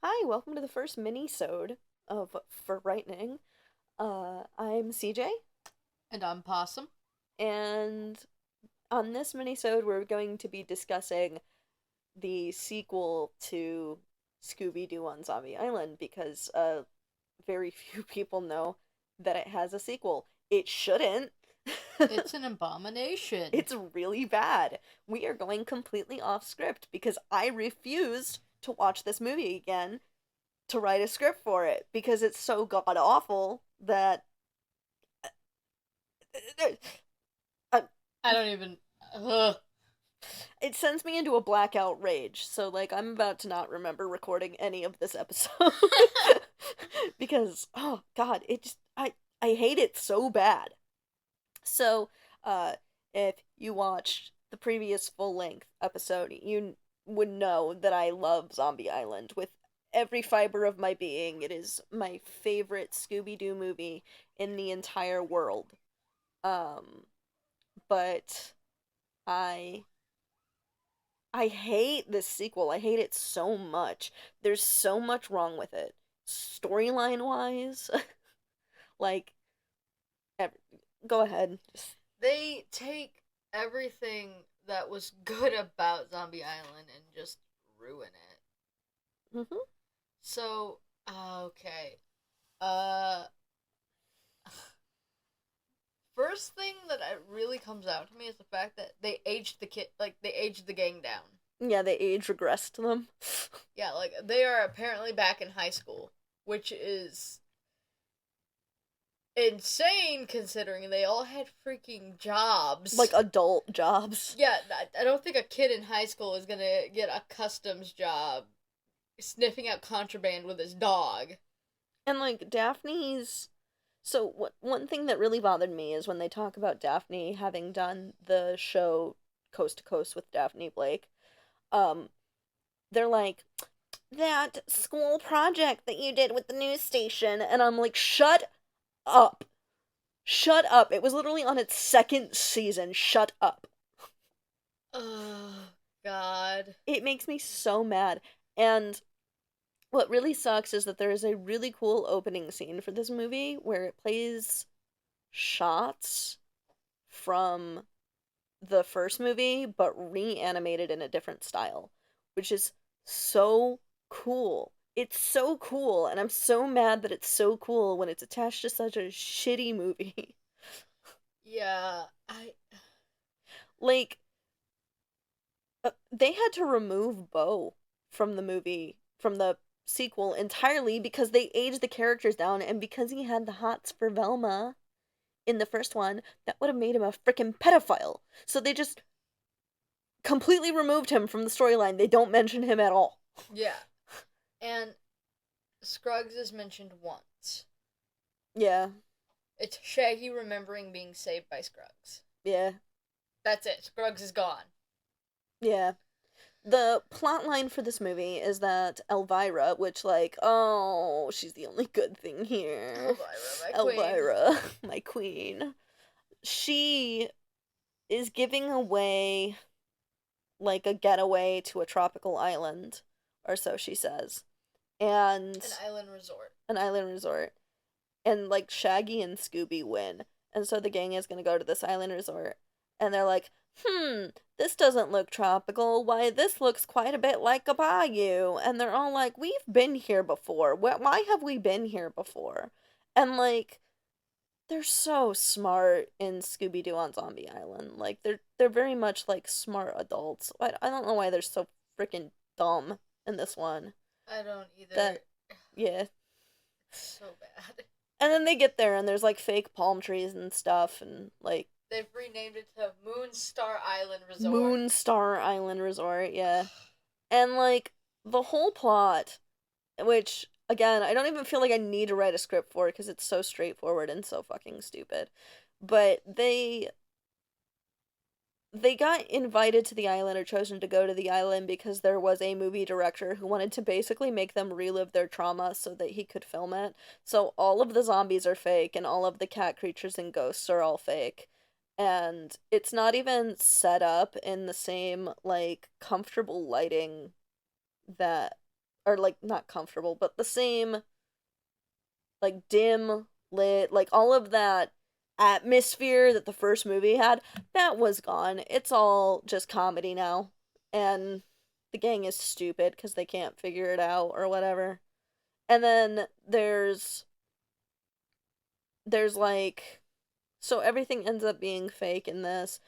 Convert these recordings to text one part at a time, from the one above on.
Hi, welcome to the first mini-sode of FURIGHTENING. I'm CJ, And I'm Possum. and on this mini-sode we're going to be discussing the sequel to Scooby-Doo on Zombie Island because very few people know that it has a sequel. It shouldn't. It's an abomination. It's really bad. We are going completely off script because I refused to watch this movie again to write a script for it because it's so god awful that uh, I don't even. Ugh. it sends me into a blackout rage. So like I'm about to not remember recording any of this episode because oh god, it just I hate it so bad. So uh if you watched the previous full-length episode, you would know that I love Zombie Island with every fiber of my being. It is my favorite Scooby-Doo movie in the entire world. Um, but I I hate this sequel. I hate it so much. There's so much wrong with it. Storyline wise, like ev- go ahead. Just They take everything that was good about Zombie Island and just ruin it. mhm. Okay. Uh, First thing that really comes out to me is the fact that they aged the gang down. Yeah, they age regressed them. Yeah, like they are apparently back in high school, which is insane considering they all had freaking Like jobs. adult jobs. Yeah, I don't think a kid in high school is gonna get a customs job sniffing out contraband with his dog. And like Daphne's so one thing that really bothered me is when they talk about Daphne having done the show Coast to Coast with Daphne Blake. Um they're like that school project that you did with the news station and I'm like shut up. Shut up. It was literally on its second season. Shut up. Oh, God. It makes me so mad. And what really sucks is that there is a really cool opening scene for this movie where it plays shots from the first movie, but reanimated in a different style, which is so cool. It's so cool, and I'm so mad that it's so cool when it's attached to such a shitty movie. Yeah, I. Like, they had to remove Bo from the movie, from the sequel entirely because they aged the characters down, and because he had the hots for Velma in the first one, that would have made him a freaking pedophile. So they just completely removed him from the storyline. They don't mention him at all. Yeah. And Scruggs is mentioned once. Yeah, It's Shaggy remembering being saved by Scruggs. yeah, That's it. Scruggs is gone. yeah. The plot line for this movie is that Elvira, which, like, oh, she's the only good thing here. Elvira, my queen. Elvira, my queen. She is giving away, like, a getaway to a tropical island, or so she says. And An island resort. an island resort. And, like, Shaggy and Scooby win. And so the gang is gonna go to this island resort. And they're like, this doesn't look tropical. Why, this looks quite a bit like a bayou. And they're all like, we've been here before. Why have we been here before? And, like, they're so smart in Scooby Doo on Zombie Island. Like, they're very much like smart adults. I don't know why they're so freaking dumb in this one. I don't either. That, yeah. It's so bad. And then they get there and there's like fake palm trees and stuff and like They've renamed it to Moonstar Island Resort. Moonstar Island Resort, yeah. And like the whole plot, which again, I don't even feel like I need to write a script for because it's so straightforward and so fucking stupid. But they got invited to the island or chosen to go to the island because there was a movie director who wanted to basically make them relive their trauma so that he could film it. So all of the zombies are fake and all of the cat creatures and ghosts are all fake. And it's not even set up in the same like comfortable lighting that or like not comfortable, but the same like dim lit, like all of that atmosphere that the first movie had, that was gone. It's all just comedy now. And the gang is stupid because they can't figure it out or whatever. And then there's like so everything ends up being fake in this.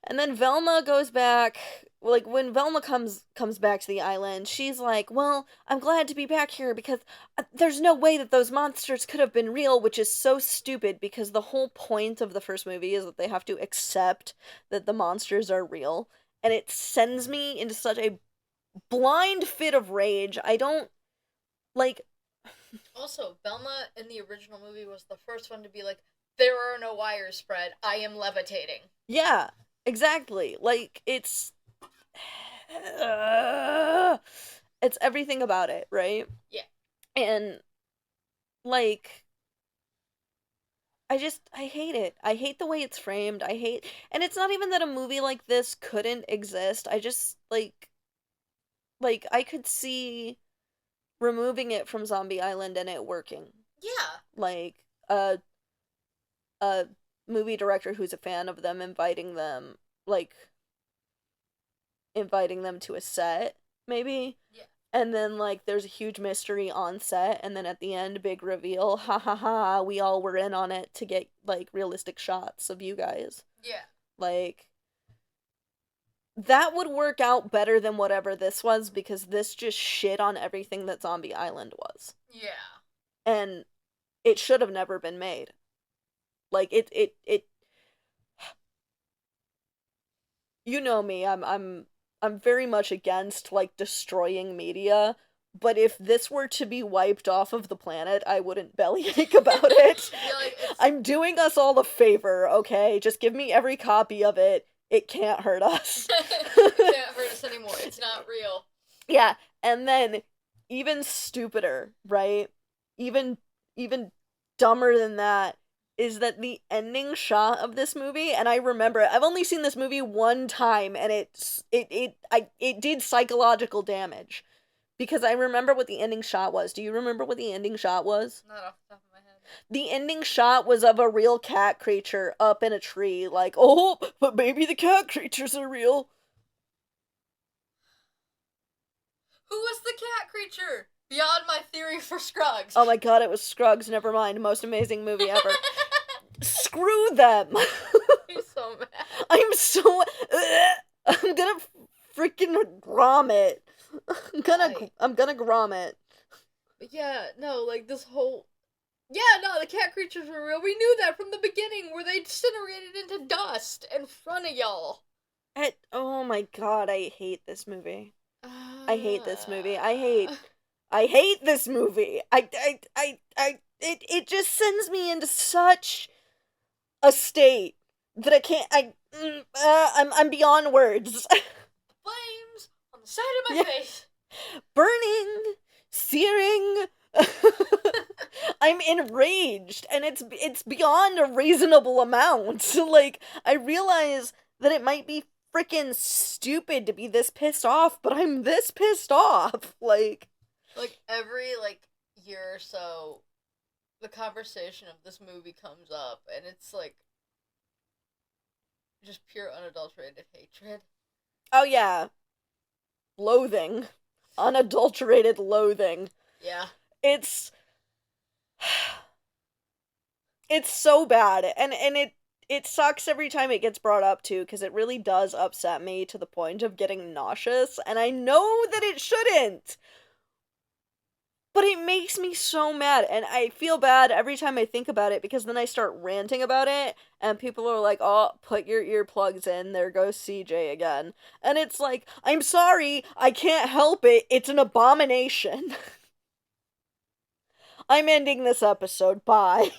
And then Velma goes back, like when Velma comes back to the island, she's like, "Well, I'm glad to be back here because there's no way that those monsters could have been real," which is so stupid because the whole point of the first movie is that they have to accept that the monsters are real, and it sends me into such a blind fit of rage. I don't like Also, Velma in the original movie was the first one to be like, there are no wires spread. I am levitating. yeah, exactly. Like it's everything about it, right? Yeah. And like I hate it. I hate the way it's framed. And it's not even that a movie like this couldn't exist. I just like I could see removing it from Zombie Island and it working. Yeah. Like a movie director who's a fan of them like inviting them to a set, maybe. Yeah. And then like there's a huge mystery on set, and then at the end, big reveal, ha ha ha, we all were in on it to get like realistic shots of you guys. Yeah. Like that would work out better than whatever this was because this just shit on everything that Zombie Island was. Yeah. And it should have never been made. Like it you know me, I'm very much against like destroying media, but if this were to be wiped off of the planet, I wouldn't bellyache about it. Like, I'm doing us all a favor, okay? Just give me every copy of it. It can't hurt us. It can't hurt us anymore. It's not real. Yeah, and then even stupider, right? Even dumber than that is that the ending shot of this movie, and I remember it, I've only seen this movie one time, and it did psychological damage because I remember what the ending shot was. Do you remember what the ending shot was? Not off the top of my head. The ending shot was of a real cat creature up in a tree, like, oh, but maybe the cat creatures are real. Who was the cat creature? Beyond my theory for Scruggs. Oh my god, it was Scruggs, never mind. Most amazing movie ever. Screw them! I'm so mad. I'm so... I'm gonna freaking grom it. I'm gonna grom it. But yeah, no, like this whole... Yeah, no, the cat creatures were real. We knew that from the beginning where they incinerated into dust in front of y'all. Oh my god, I hate this movie. I hate this movie. I hate this movie. It just sends me into such a state that I can't. I'm beyond words. Flames on the side of my face. Burning, searing. I'm enraged, and it's beyond a reasonable amount. Like I realize that it might be freaking stupid to be this pissed off, but I'm this pissed off. Like every year or so, the conversation of this movie comes up, and it's like just pure unadulterated hatred. Oh yeah, loathing, unadulterated loathing. Yeah, it's so bad, and it sucks every time it gets brought up too, because it really does upset me to the point of getting nauseous, and I know that it shouldn't. But it makes me so mad, and I feel bad every time I think about it, because then I start ranting about it, and people are like, oh, put your earplugs in, there goes CJ again. And it's like, I'm sorry, I can't help it, it's an abomination. I'm ending this episode, bye.